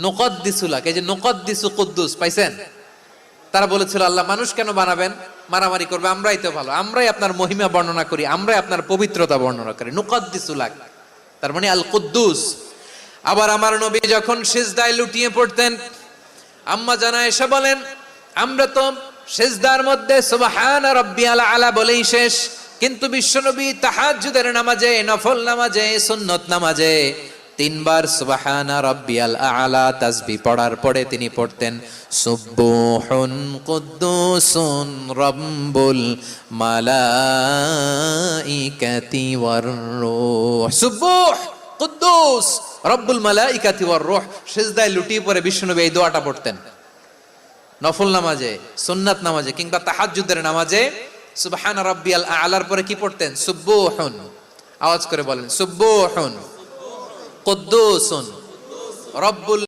নুকদ্দিসুলাক, এই যে নুকদ্দিসু কুদ্দুস পাইছেন? তারা বলেছিল আল্লাহ মানুষ কেন বানাবেন, মারামারি করবে, আমরাই তো ভালো, আমরাই আপনার মহিমা বর্ণনা করি, আমরাই আপনার পবিত্রতা বর্ণনা করি। নুকদ্দিসুলাক তার মানে আল কুদ্দুস। আবার আমার নবী যখন সিজদায় লুটিয়ে পড়তেন, আম্মা জানা এসে বলেন আমরা তো সিজদার মধ্যে সুবহানা রাব্বিয়াল আলা বলেই শেষ, কিন্তু বিশ্বনবী তাহাজ্জুদের নামাজে, নফল নামাজে, সুন্নত নামাজে তিনবার সুবহানা রাব্বিয়াল আলা তাসবিহ পড়ার পরে তিনি পড়তেন সুবহুন কুদ্দুসুন রাব্বুল মালাইকাতি ওয়ার রূহ। সুবহ কুদ্দুস রব্বুল মালাইকাতি ওয়ার রূহ। সিজদায় লুটিয়ে পড়ে বিশ্বনবী এই দোয়াটা পড়তেন। নফল নামাজে, সুন্নাত নামাজে কিংবা তাহাজ্জুদের নামাজে সুবহান রাব্বিয়াল আলার পরে কি পড়তেন? সুবহুন। আওয়াজ করে বলেন সুবহুন কুদ্দুসুন রব্বুল